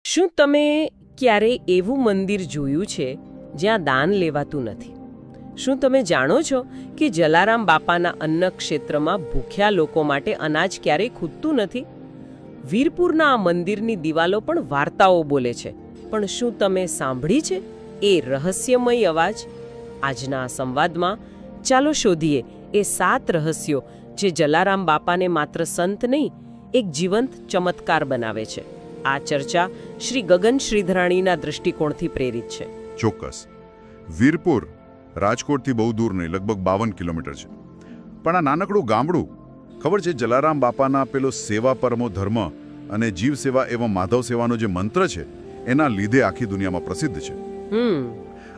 શું તમે ક્યારેય એવું મંદિર જોયું છે જ્યાં દાન લેવાતું નથી? શું તમે જાણો છો કે જલારામ બાપાના અન્ન ક્ષેત્રમાં ભૂખ્યા લોકો માટે અનાજ ક્યારેય ખૂટતું નથી? વીરપુરના આ મંદિરની દિવાલો પણ વાર્તાઓ બોલે છે, પણ શું તમે સાંભળી છે એ રહસ્યમય અવાજ? આજના આ સંવાદમાં ચાલો શોધીએ એ 7 રહસ્યો જે જલારામ બાપાને માત્ર સંત નહીં, એક જીવંત ચમત્કાર બનાવે છે. આ ચર્ચા શ્રી ગગન શ્રીધરાણીના દૃષ્ટિકોણથી પ્રેરિત છે. ચોક્કસ. વીરપુર રાજકોટથી બહુ દૂર નહીં, લગભગ 52 કિલોમીટર છે. પણ આ નાનકડું ગામડું, ખબર છે, જલારામ બાપાના પેલો સેવા પરમો ધર્મ અને જીવ સેવા એવં માધવ સેવાનો જે મંત્ર છે એના લીધે આખી દુનિયામાં પ્રસિદ્ધ છે.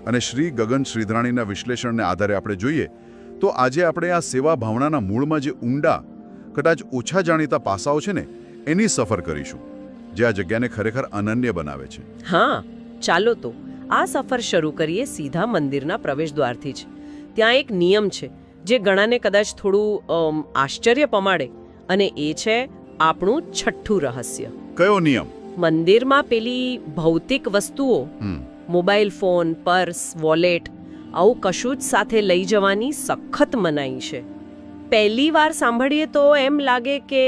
અને શ્રી ગગન શ્રીધરાણીના વિશ્લેષણને આધારે આપણે જોઈએ તો આજે આપણે આ સેવા ભાવનાના મૂળમાં જે ઊંડા, કદાચ ઓછા જાણીતા પાસાઓ છે ને એની સફર કરીશું, જે આ જગ્યાને ખરેખર અનન્ય બનાવે છે. હા, ચાલો તો આ સફર શરૂ કરીએ સીધા મંદિરના પ્રવેશદ્વારથી જ. ત્યાં એક નિયમ છે જે ઘણાને કદાચ થોડું આશ્ચર્ય પમાડે, અને એ છે આપણું છઠ્ઠું રહસ્ય. કયો નિયમ? મંદિરમાં પેલી ભૌતિક વસ્તુઓ, મોબાઈલ ફોન, પર્સ, વોલેટ, આવું કશું જ સાથે લઈ જવાની સખત મનાઈ છે. પહેલી વાર સાંભળીએ તો એમ લાગે કે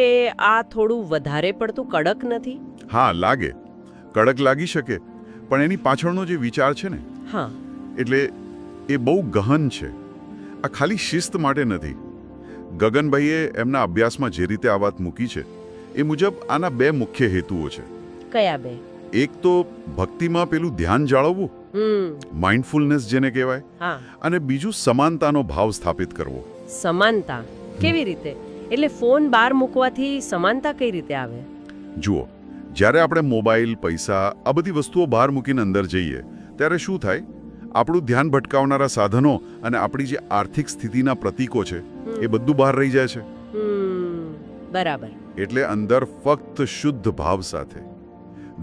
આ થોડું વધારે પડતું કડક નથી? હા, લાગે. કડક લાગી શકે, પણ એની પાછળનો જે વિચાર છે ને, હા, એટલે એ બહુ ગહન છે. આ ખાલી શિસ્ત માટે નથી. ગગનભાઈએ એમના અભ્યાસમાં જે રીતે આ વાત મૂકી છે એ મુજબ આના 2 મુખ્ય હેતુઓ છે. કયા 2? એક તો ભક્તિમાં પેલું ધ્યાન જાળવવું, માઇન્ડફુલનેસ જેને કહેવાય, અને બીજું સમાનતાનો ભાવ સ્થાપિત કરવો. સમાનતા કેવી રીતે? એટલે ફોન બહાર મૂકવાથી સમાનતા કઈ રીતે આવે? જુઓ, જ્યારે આપણે મોબાઈલ, પૈસા, આ બધી વસ્તુઓ બહાર મૂકીને અંદર જઈએ ત્યારે શું થાય? આપણું ધ્યાન ભટકાવનારા સાધનો અને આપણી જે આર્થિક સ્થિતિના પ્રતીકો છે એ બધું બહાર રહી જાય છે. બરાબર. એટલે અંદર ફક્ત શુદ્ધ ભાવ સાથે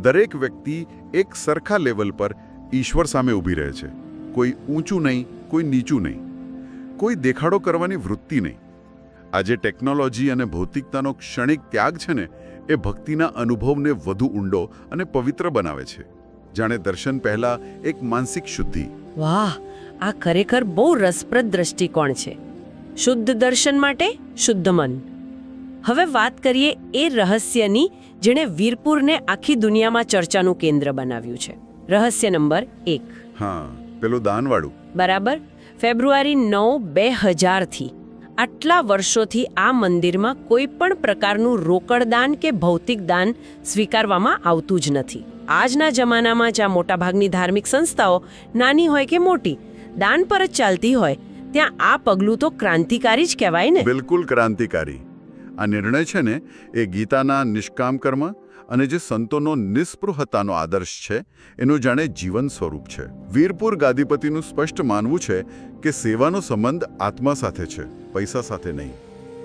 દરેક વ્યક્તિ એક સરખા લેવલ પર ઈશ્વર સામે ઊભી રહે છે. કોઈ ઊંચું નહીં, કોઈ નીચું નહીં, કોઈ દેખાડો કરવાની વૃત્તિ નહીં. આજે ટેકનોલોજી અને ભૌતિકતાનો ક્ષણિક ત્યાગ છે ને, એ ભક્તિના અનુભવને વધુ ઊંડો અને પવિત્ર બનાવે છે, જાણે દર્શન પહેલા એક માનસિક શુદ્ધિ. વાહ, આ ખરેખર બહુ રસપ્રદ દ્રષ્ટિકોણ છે. શુદ્ધ દર્શન માટે શુદ્ધ મન. હવે વાત કરીએ એ રહસ્યની જેણે વીરપુરને આખી દુનિયામાં ચર્ચાનું કેન્દ્ર બનાવ્યું છે. રહસ્ય નંબર 1. હા, પેલું દાનવાળું. બરાબર. ફેબ્રુઆરી 9, 2000થી આટલા વર્ષોથી આ મંદિરમાં કોઈ પણ પ્રકારનું રોકડ દાન કે ભૌતિક દાન સ્વીકારવામાં આવતું જ નથી. આજના જમાનામાં જ્યાં મોટાભાગની ધાર્મિક સંસ્થાઓ નાની હોય કે મોટી દાન પર જ ચાલતી હોય, ત્યાં આ પગલું તો ક્રાંતિકારી જ કહેવાય ને? બિલકુલ ક્રાંતિકારી. આ નિર્ણય છે ને એ ગીતાના નિષ્કામ કર્મ અને જે સંતોનો નિસ્પૃહતાનો આદર્શ છે એનું જાણે જીવન સ્વરૂપ છે. વીરપુર ગાદીપતિનું સ્પષ્ટ માનવું છે કે સેવાનો સંબંધ આત્મા સાથે છે, પૈસા સાથે નહીં.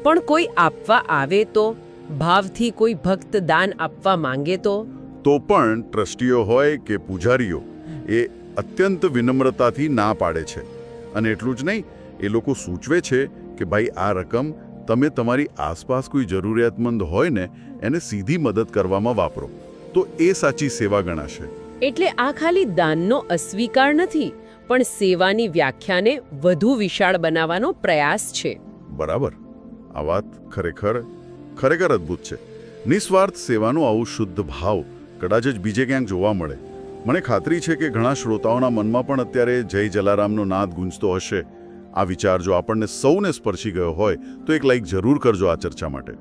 પણ કોઈ આપવા આવે તો, ભાવથી કોઈ ભક્ત દાન આપવા માંગે તો પણ ટ્રસ્ટીઓ હોય કે પૂજારીઓ એ અત્યંત વિનમ્રતાથી ના પાડે છે. અને એટલું જ નહીં, એ લોકો સૂચવે છે કે ભાઈ આ રકમ તમે તમારી આસપાસ કોઈ જરૂરિયાતમંદ હોય ને એને સીધી મદદ કરવામાં વાપરો, તો એ સાચી સેવા ગણાશે. એટલે આ ખાલી દાનનો અસ્વીકાર નથી, પણ સેવાની વ્યાખ્યાને વધુ વિશાળ બનાવવાનો પ્રયાસ છે. બરાબર. આ વાત ખરેખર અદ્ભુત છે. નિસ્વાર્થ સેવાનો આવું શુદ્ધ ભાવ કદાચ જ બીજે ક્યાંક જોવા મળે. મને ખાતરી છે કે ઘણા શ્રોતાઓના મનમાં પણ અત્યારે જય જલારામનો નાદ ગુંજતો હશે. આ વિચાર જો આપણને સૌને સ્પર્શી ગયો હોય તો એક લાઈક જરૂર કરજો આ ચર્ચા માટે.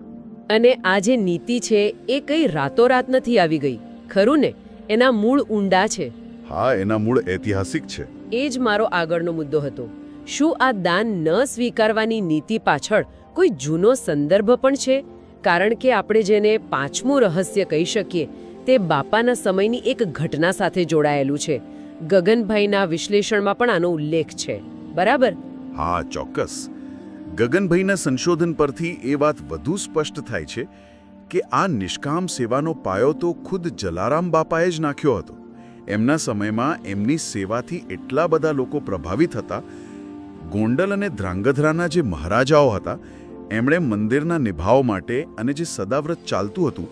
અને આ જે નીતિ છે એ કઈ રાતોરાત નથી આવી ગઈ, ખરું ને? એના મૂળ ઊંડા છે. હા, એના મૂળ ઐતિહાસિક છે. એ જ મારો આગળનો મુદ્દો હતો. શું આ દાન ન સ્વીકારવાની નીતિ પાછળ કોઈ જૂનો સંદર્ભ પણ છે? કારણ કે આપણે જેને 5મું રહસ્ય કહી શકીએ તે બાપાના સમયની એક ઘટના સાથે જોડાયેલું છે. ગગનભાઈના વિશ્લેષણમાં પણ આનો ઉલ્લેખ છે. બરાબર? હા, ચોક્કસ. ગગનભાઈના સંશોધન પરથી એ વાત વધુ સ્પષ્ટ થાય છે કે આ નિષ્કામ સેવાનો પાયો તો ખુદ જલારામ બાપાએ જ નાખ્યો હતો. એમના સમયમાં એમની સેવાથી એટલા બધા લોકો પ્રભાવિત હતા. ગોંડલ અને ધ્રાંગધ્રાના જે મહારાજાઓ હતા એમણે મંદિરના નિભાવ માટે અને જે સદાવ્રત ચાલતું હતું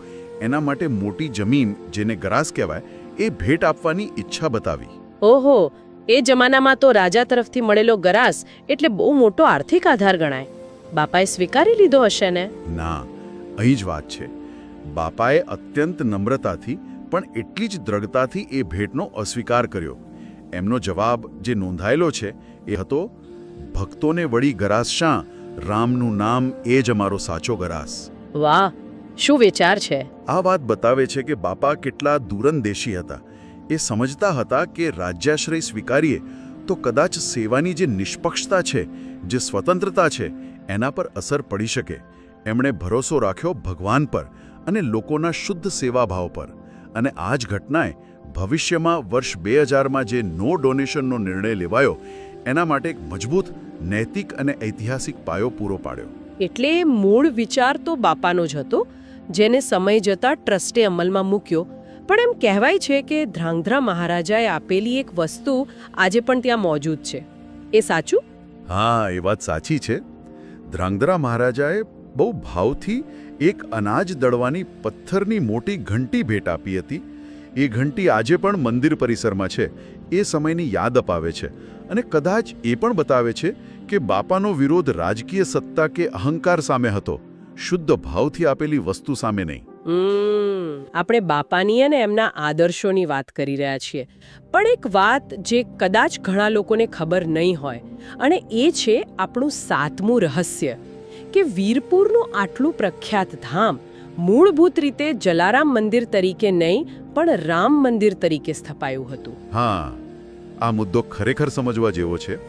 એના માટે મોટી જમીન, જેને ગરાસ કહેવાય, એ ભેટ આપવાની ઈચ્છા બતાવી. ઓહો, એ જમાનામાં તો રાજા તરફથી મળેલો ગરાસ એટલે બહુ મોટો આર્થિક આધાર ગણાય. બાપાએ સ્વીકારી લીધો હશે ને? ના, અહીં જ વાત છે. બાપાએ અત્યંત નમ્રતાથી પણ એટલી જ દ્રઢતાથી એ ભેટનો અસ્વીકાર કર્યો. એમનો જવાબ જે નોંધાયેલો છે એ હતો, ભક્તોને વળી ગરાસ શા, રામનું નામ એ જ અમારો સાચો ગરાસ. વાહ, શું વિચાર છે! આ વાત બતાવે છે કે બાપા કેટલા દૂરંદેશી હતા. એ સમજતા હતા કે રાજ્યાશ્રય સ્વીકારીએ તો કદાચ સેવાની જે નિષ્પક્ષતા છે, જે સ્વતંત્રતા છે, એના પર અસર પડી શકે. એમણે ભરોસો રાખ્યો ભગવાન પર અને લોકોના શુદ્ધ સેવાભાવ પર. અને આ જ ઘટનાએ ભવિષ્યમાં વર્ષ 2000માં જે નો ડોનેશનનો નિર્ણય લેવાયો એના માટે એક મજબૂત નૈતિક અને ઐતિહાસિક પાયો પૂરો પાડ્યો. એટલે મૂળ વિચાર તો બાપાનો જ હતો, જેને સમય જતાં ટ્રસ્ટે અમલમાં મૂક્યો. પણ એમ કહેવાય છે કે ધ્રાંગધ્રા મહારાજાએ આપેલી એક વસ્તુ આજે પણ ત્યાં મોજૂદ છે. એ સાચું? હા, એ વાત સાચી છે. ધ્રાંગધ્રા મહારાજાએ બહુ ભાવથી એક અનાજ દળવાની પથ્થરની મોટી ઘંટી ભેટ આપી હતી. એ ઘંટી આજે પણ મંદિર પરિસરમાં છે. એ સમયની યાદ અપાવે છે અને કદાચ એ પણ બતાવે છે કે બાપાનો વિરોધ રાજકીય સત્તા કે અહંકાર સામે હતો, શુદ્ધ ભાવથી આપેલી વસ્તુ સામે નહીં. આપણે બાપાની અને એમના આદર્શોની વાત કરી રહ્યા છીએ, પણ એક વાત જે કદાચ ઘણા લોકોને ખબર નહીં હોય, અને એ છે આપણું 7મું રહસ્ય, કે વીરપુરનું આટલું પ્રખ્યાત ધામ મૂળભૂત રીતે જલારામ મંદિર તરીકે નહીં પણ રામ મંદિર તરીકે સ્થપાયું હતું. હા, આ મુદ્દો ખરેખર સમજવા જેવો છે.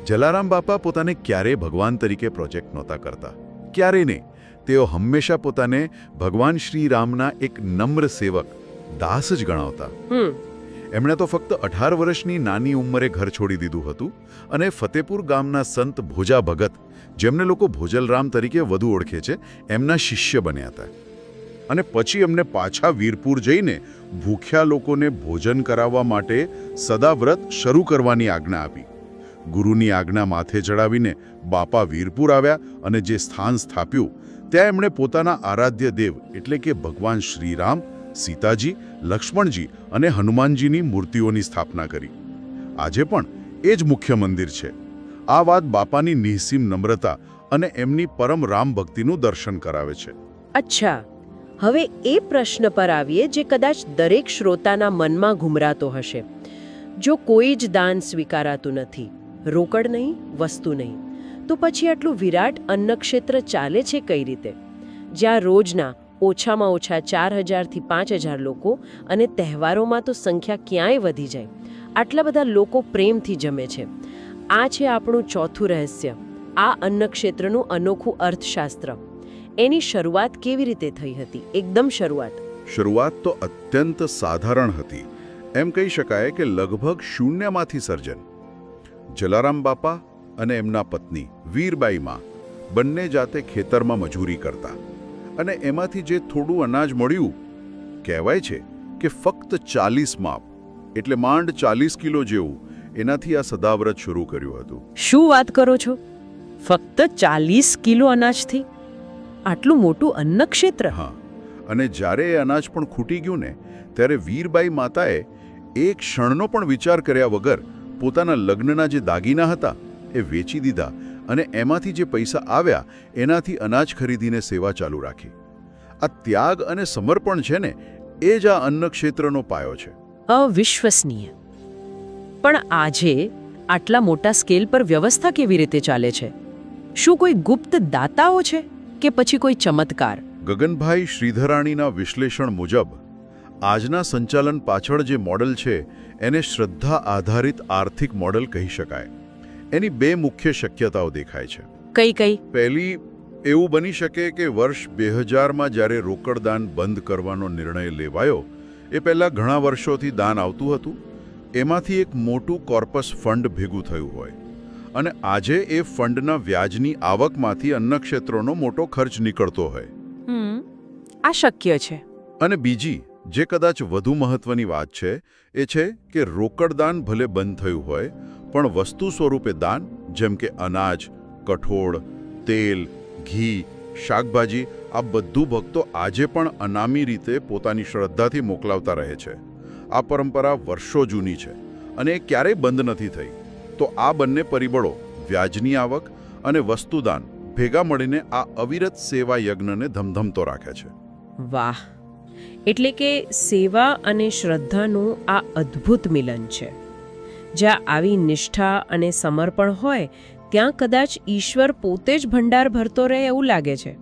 જલારામ બાપા પોતાને ક્યારેય ભગવાન તરીકે પ્રોજેક્ટ નહોતા કરતા, ક્યારેય નહીં. તેઓ હંમેશા પોતાને ભગવાન શ્રી રામના એક નમ્ર સેવક, દાસ જ ગણાવતા. એમણે તો ફક્ત 18 વર્ષની નાની ઉંમરે ઘર છોડી દીધું હતું અને ફતેપુર ગામના સંત ભોજા ભગત, જેમને લોકો ભોજલરામ તરીકે વધુ ઓળખે છે, એમના શિષ્ય બન્યા હતા. અને પછી એમને પાછા વીરપુર જઈને ભૂખ્યા લોકોને ભોજન કરાવવા માટે સદાવ્રત શરૂ કરવાની આજ્ઞા આપી. ગુરુની આજ્ઞા માથે ચડાવીને બાપા વીરપુર આવ્યા અને જે સ્થાન સ્થાપ્યું ત્યાં એમણે પોતાના આરાધ્ય દેવ એટલે કે ભગવાન શ્રીરામ, સીતાજી, લક્ષ્મણજી અને હનુમાનજીની મૂર્તિઓની સ્થાપના કરી. આજે પણ એ જ મુખ્ય મંદિર છે. આ વાત બાપાની નિઃસીમ નમ્રતા અને એમની પરમ રામ ભક્તિનું દર્શન કરાવે છે. અચ્છા, હવે એ પ્રશ્ન પર આવીએ જે કદાચ દરેક શ્રોતાના મનમાં ઘુમરાતો હશે. જો કોઈ જ દાન સ્વીકારાતું નથી, રોકડ નહીં, વસ્તુ નહીં, તો પછી આટલું વિરાટ અન્નક્ષેત્ર ચાલે છે કઈ રીતે, જ્યાં રોજના ઓછામાં ઓછા 4000થી 5000 લોકો, અને તહેવારોમાં તો સંખ્યા ક્યાંય વધી જાય, આટલા બધા લોકો પ્રેમથી જમે છે? આ છે આપણું ચોથું રહસ્ય, આ અન્નક્ષેત્રનું અનોખું અર્થશાસ્ત્ર. એની શરૂઆત કેવી રીતે થઈ હતી? એકદમ શરૂઆત તો અત્યંત સાધારણ હતી. એમ કહી શકાય કે લગભગ શૂન્યમાંથી સર્જન. જલારામ બાપા અને એમના પત્ની વીરબાઈમાં બંને જાતે ખેતરમાં મજૂરી કરતા અને એમાંથી જે થોડું અનાજ મળ્યું, કહેવાય છે કે ફક્ત 40 માપ એટલે માંડ 40 કિલો જેવું, એનાથી આ સદાવ્રત શરૂ કર્યું હતું. શું વાત કરો છો? ફક્ત 40 કિલો અનાજથી આટલું મોટું અન્નક્ષેત્ર? હા, અને જ્યારે એ અનાજ પણ ખૂટી ગયું ને, ત્યારે વીરબાઈ માતાએ એક ક્ષણનો પણ વિચાર કર્યા વગર પોતાના લગ્નના જે દાગીના હતા એ વેચી દીધા અને એમાંથી જે પૈસા આવ્યા એનાથી અનાજ ખરીદીને સેવા ચાલુ રાખી. આ ત્યાગ અને સમર્પણ છે ને, એ જ આ અન્નક્ષેત્રનો પાયો છે. અવિશ્વસનીય. પણ આજે આટલા મોટા સ્કેલ પર વ્યવસ્થા કેવી રીતે ચાલે છે? શું કોઈ ગુપ્ત દાતાઓ છે કે પછી કોઈ ચમત્કાર? ગગનભાઈ શ્રીધરાણીના વિશ્લેષણ મુજબ આજના સંચાલન પાછળ જે મોડલ છે એને શ્રદ્ધા આધારિત આર્થિક મોડલ કહી શકાય. એની બે મુખ્ય શક્યતાઓ દેખાય છે. કઈ કઈ? પહેલી, એવું બની શકે કે વર્ષ 2000માં જ્યારે રોકડદાન બંધ કરવાનો નિર્ણય લેવાયો એ પહેલાં ઘણા વર્ષોથી દાન આવતું હતું, એમાંથી એક મોટું કોર્પસ ફંડ ભેગું થયું હોય અને આજે એ ફંડના વ્યાજની આવકમાંથી અન્નક્ષેત્રોનો મોટો ખર્ચ નીકળતો હોય. આ શક્ય છે. અને બીજી, જે કદાચ વધુ મહત્વની વાત છે, એ છે કે રોકડદાન ભલે બંધ થયું હોય પણ વસ્તુ સ્વરૂપે દાન, જેમ કે અનાજ, કઠોળ, તેલ, ઘી, શાકભાજી આ બધું ભક્તો આજે પણ અનામી રીતે પોતાની શ્રદ્ધાથી મોકલાવતા રહે છે. આ પરંપરા વર્ષો જૂની છે અને એ ક્યારેય બંધ નથી થઈ. તો આ બંને પરિબળો, વ્યાજની આવક અને વસ્તુદાન, ભેગા મળીને આ અવિરત સેવા યજ્ઞને ધમધમતો રાખે છે. વાહ! એટલે કે સેવા અને શ્રદ્ધાનું આ અદ્ભુત મિલન છે. જ્યાં આવી નિષ્ઠા અને સમર્પણ હોય ત્યાં કદાચ ઈશ્વર પોતે જ ભંડાર ભરતો રહે એવું લાગે છે.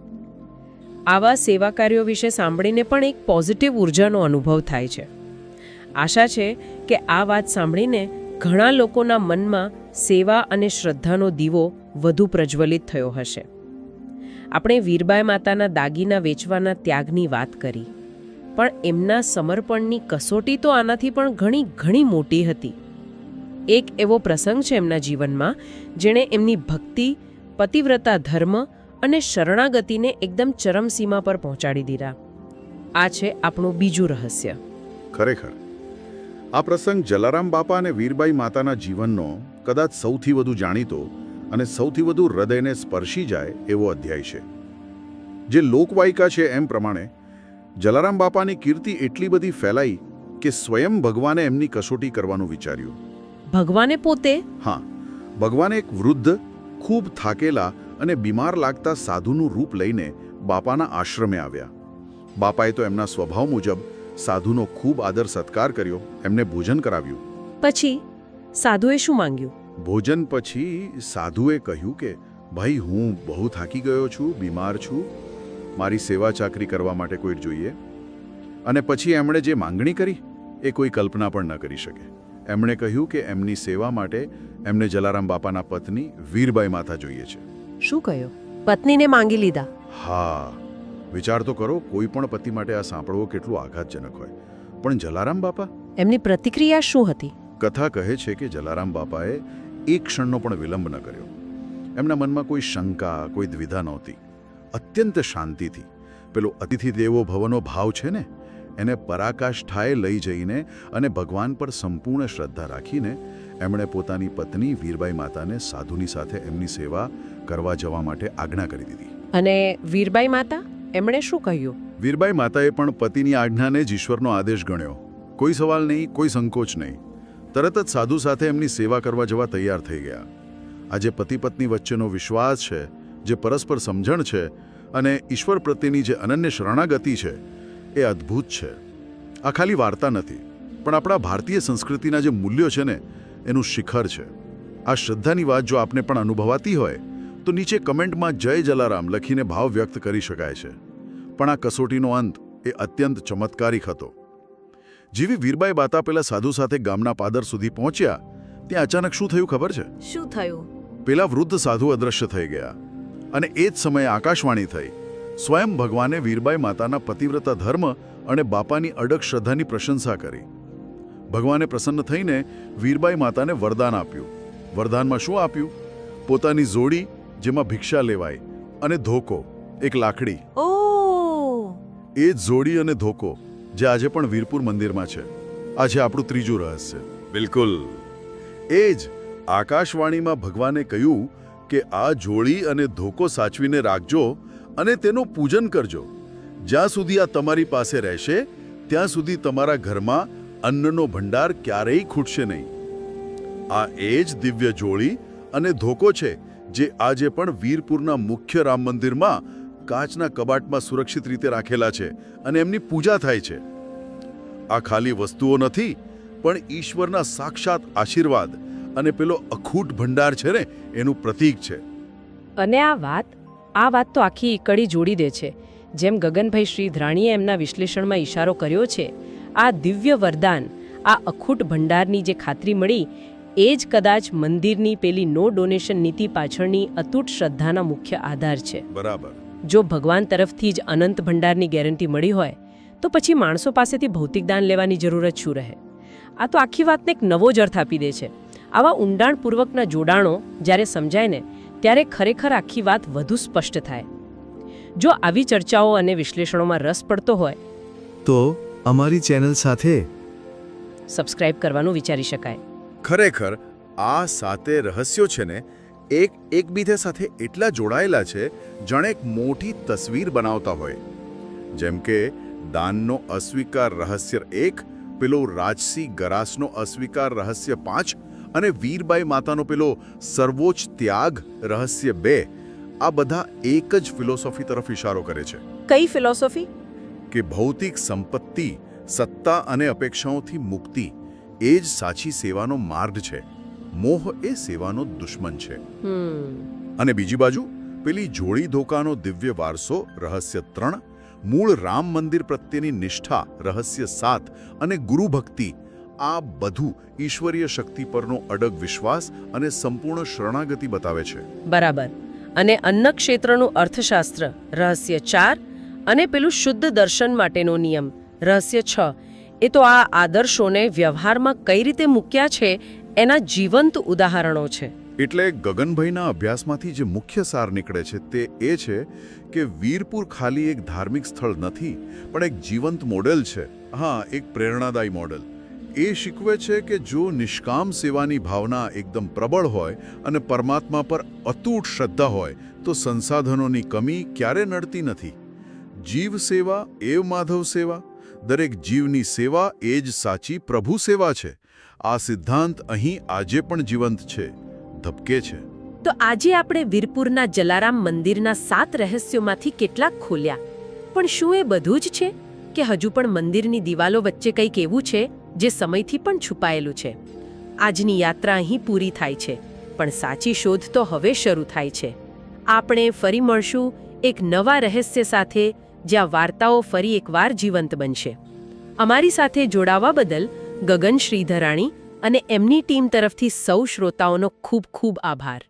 આવા સેવા કાર્યો વિશે સાંભળીને પણ એક પોઝિટિવ ઉર્જાનો અનુભવ થાય છે. આશા છે કે આ વાત સાંભળીને ઘણા લોકોના મનમાં સેવા અને શ્રદ્ધાનો દીવો વધુ પ્રજ્વલિત થયો હશે. આપણે વીરબાઈ માતાના દાગીના વેચવાના ત્યાગની વાત કરી, પણ એમના સમર્પણની કસોટી તો આનાથી પણ ઘણી ઘણી મોટી હતી. એક એવો પ્રસંગ છે એમના જીવનમાં જેણે એમની ભક્તિ, પતિવ્રતા ધર્મ અને શરણાગતિને એકદમ ચરમસીમા પર પહોંચાડી દીધા. આ છે આપણું બીજું રહસ્ય. ખરેખર આ પ્રસંગ જલારામ બાપા અને વીરબાઈ માતાના જીવનનો કદાચ સૌથી વધુ જાણીતો અને સૌથી વધુ હૃદયને સ્પર્શી જાય એવો અધ્યાય છે. જે લોકવાયકા છે એમ પ્રમાણે જલારામ બાપાની કીર્તિ એટલી બધી ફેલાઈ કે સ્વયં ભગવાને એમની કસોટી કરવાનું વિચાર્યું. ભગવાને પોતે? હા, ભગવાને એક વૃદ્ધ, ખૂબ થાકેલા અને બીમાર લાગતા સાધુનું રૂપ લઈને બાપાના આશ્રમે આવ્યા. બાપાએ તો એમના સ્વભાવ મુજબ સાધુનો ખૂબ આદર સત્કાર કર્યો, એમને ભોજન કરાવ્યું. પછી સાધુએ શું માંગ્યું? ભોજન પછી સાધુએ કહ્યું કે ભાઈ, હું બહુ થાકી ગયો છું, બીમાર છું, મારી સેવા ચાકરી કરવા માટે કોઈ જોઈએ. અને પછી એમણે જે માંગણી કરી એ કોઈ કલ્પના પણ ન કરી શકે. એમણે કહ્યું કે એમની સેવા માટે એમને જલારામ બાપાના પત્ની વીરબાઈ માતા જોઈએ છે. શું કહ્યું? પત્નીને માંગી લીધા? હા, વિચાર તો કરો, કોઈ પણ પતિ માટે આ સાંભળવો કેટલું આઘાતજનક હોય. પણ જલારામ બાપા? એમની પ્રતિક્રિયા શું હતી? કથા કહે છે કે જલારામ બાપાએ એક ક્ષણનો પણ વિલંબ ન કર્યો. એમના મનમાં કોઈ શંકા, કોઈ દ્વિધા નહોતી. અત્યંત શાંતિથી પેલો અતિથિ દેવો ભવનો ભાવ છે ને, એને પરાકાષ્ઠાએ લઈ જઈને અને ભગવાન પર સંપૂર્ણ શ્રદ્ધા રાખીને એમણે પોતાની પત્ની વીરબાઈ માતાને સાધુની સાથે એમની સેવા કરવા જવા માટે આજ્ઞા કરી દીધી. અને વીરબાઈ માતા? એમણે શું કહ્યું? વીરબાઈ માતાએ પણ પતિની આજ્ઞાને જ ઈશ્વરનો આદેશ ગણ્યો. કોઈ સવાલ નહીં, કોઈ સંકોચ નહીં. તરત જ સાધુ સાથે એમની સેવા કરવા જવા તૈયાર થઈ ગયા. આજે પતિ પત્ની વચ્ચેનો વિશ્વાસ છે, જે પરસ્પર સમજણ છે અને ઈશ્વર પ્રત્યેની જે અનન્ય શરણાગતિ છે એ અદ્ભુત છે. આ ખાલી વાર્તા નથી, પણ આપણા ભારતીય સંસ્કૃતિના જે મૂલ્યો છે ને એનું શિખર છે. આ શ્રદ્ધાની વાત જો આપને પણ અનુભવાતી હોય તો નીચે કમેન્ટમાં જય જલારામ લખીને ભાવ વ્યક્ત કરી શકાય છે. પણ આ કસોટીનો અંત એ અત્યંત ચમત્કારિક હતો. જેવી વીરબાઈ બાતા પેલા સાધુ સાથે ગામના પાદર સુધી પહોંચ્યા, ત્યાં અચાનક શું થયું ખબર છે? શું થયું? પેલા વૃદ્ધ સાધુ અદ્રશ્ય થઈ ગયા અને એ જ સમયે આકાશવાણી થઈ. સ્વયં ભગવાને વીરબાઈ માતાના પતિવ્રતા ધર્મ અને બાપાની અડગ શ્રદ્ધાની પ્રશંસા કરી. ભગવાને પ્રસન્ન થઈને વીરબાઈ માતાને વરદાન આપ્યું. વરદાનમાં શું આપ્યું? પોતાની જોડી, જેમાં ભિક્ષા લેવાય, અને ધોકો, એક લાકડી. એ જ જોડી અને ધોકો જે આજે પણ વીરપુર મંદિરમાં છે. આ છે આપણું ત્રીજું રહસ્ય. બિલકુલ એ જ આકાશવાણીમાં ભગવાને કહ્યું કે આ જોડી અને ધોકો સાચવીને રાખજો અને તેનું પૂજન કરજો. જ્યાં સુધી આ તમારી પાસે રહેશે ત્યાં સુધી તમારા ઘરમાં અન્નનો ભંડાર ક્યારેય ખૂટશે નહીં. આ એ જ દિવ્ય જોડી અને ધોકો છે જે આજે પણ વીરપુરના મુખ્ય રામ મંદિરમાં કાચના કબાટમાં સુરક્ષિત રીતે રાખેલા છે અને એમની પૂજા થાય છે. આ ખાલી વસ્તુઓ નથી, પણ ઈશ્વરના સાક્ષાત આશીર્વાદ અને પેલો અખૂટ ભંડાર છે ને એનું પ્રતીક છે. અને આ વાત તો આખી કડી જોડી દે છે. જેમ ગગનભાઈ શ્રી ધ્રાણીએ એમના વિશ્લેષણમાં ઇશારો કર્યો છે, આ દિવ્ય વરદાન, આ અખૂટ ભંડારની જે ખાતરી મળી, એ જ કદાચ મંદિરની પેલી નો ડોનેશન નીતિ પાછળની અતૂટ શ્રદ્ધાના મુખ્ય આધાર છે. બરાબર. જો ભગવાન તરફથી જ અનંત ભંડારની ગેરંટી મળી હોય તો પછી માણસો પાસેથી ભૌતિક દાન લેવાની જરૂરત શું રહે? આ તો આખી વાતને એક નવો જ અર્થ આપી દે છે. આવા ઊંડાણપૂર્વકના જોડાણો જ્યારે સમજાય ને ત્યારે ખરેખર આખી વાત વધુ સ્પષ્ટ થાય. જો આવી ચર્ચાઓ અને વિશ્લેષણોમાં રસ પડતો હોય તો અમારી ચેનલ સાથે સબસ્ક્રાઇબ કરવાનું વિચારી શકાય. ખરેખર આ સાતે રહસ્યો છે ને એકબીજા સાથે એટલા જોડાયેલા છે જાણે એક મોટી તસવીર બનાવતા હોય. જેમ કે દાનનો અસ્વીકાર રહસ્ય 1, પેલો રાજસી ગરાસનો અસ્વીકાર રહસ્ય 5 અને વીરબાઈ માતાનો પેલો સર્વોચ્ચ ત્યાગ રહસ્ય 2. આ બધા એક જ ફિલોસોફી તરફ ઇશારો કરે છે કઈ ફિલોસોફી? કે ભૌતિક સંપત્તિ, સત્તા અને અપેક્ષાઓથી મુક્તિ એ જ સાચી સેવાનો માર્ગ છે. મોહ એ સેવાનો દુશ્મન છે. અને બીજી બાજુ પેલી જોડી ધોકાનો દિવ્ય વારસો રહસ્ય 3, મૂળ રામ મંદિર પ્રત્યેની નિષ્ઠા રહસ્ય 7 અને ગુરુ ભક્તિ, આ બધું ઈશ્વરીય શક્તિ પરનો અડગ વિશ્વાસ અને સંપૂર્ણ શરણાગતિ બતાવે છે. બરાબર. અને અન્ન ક્ષેત્રનું અર્થશાસ્ત્ર રહસ્ય 4 અને પેલું શુદ્ધ દર્શન માટેનો નિયમ રહસ્ય 6, એ તો આ આદર્શોને વ્યવહારમાં કઈ રીતે મૂક્યા છે એના જીવંત ઉદાહરણો છે. એટલે ગગનભાઈના અભ્યાસમાંથી જે મુખ્ય સાર નીકળે છે તે એ છે કે વીરપુર ખાલી એક ધાર્મિક સ્થળ નથી, પણ એક જીવંત મોડેલ છે. હા, એક પ્રેરણાદાયી મોડેલ. એ શીખવે છે કે જો નિષ્કામ સેવાની ભાવના એકદમ પ્રબળ હોય અને પરમાત્મા પર અતૂટ શ્રદ્ધા હોય તો સંસાધનોની કમી ક્યારે નડતી નથી. જીવ સેવા એવ માધવ સેવા, દરેક જીવની સેવા એ જ સાચી પ્રભુ સેવા છે. આ સિદ્ધાંત અહીં આજે પણ જીવંત છે, ધબકે છે. તો આજે આપણે વીરપુરના જલારામ મંદિરના 7 રહસ્યોમાંથી કેટલાક ખોલ્યા. પણ શું એ બધું જ છે કે હજુ પણ મંદિરની દિવાલો વચ્ચે કંઈક એવું છે જે સમયથી પણ છુપાયેલું છે? આજની યાત્રા અહીં પૂરી થાય છે, પણ સાચી શોધ તો હવે શરૂ થાય છે. આપણે ફરી મળશું એક નવા રહસ્ય સાથે, જ્યાં વાર્તાઓ ફરી એકવાર જીવંત બનશે. અમારી સાથે જોડાવા બદલ ગગન શ્રીધરાણી અને એમની ટીમ તરફથી સૌ શ્રોતાઓનો ખૂબ ખૂબ આભાર.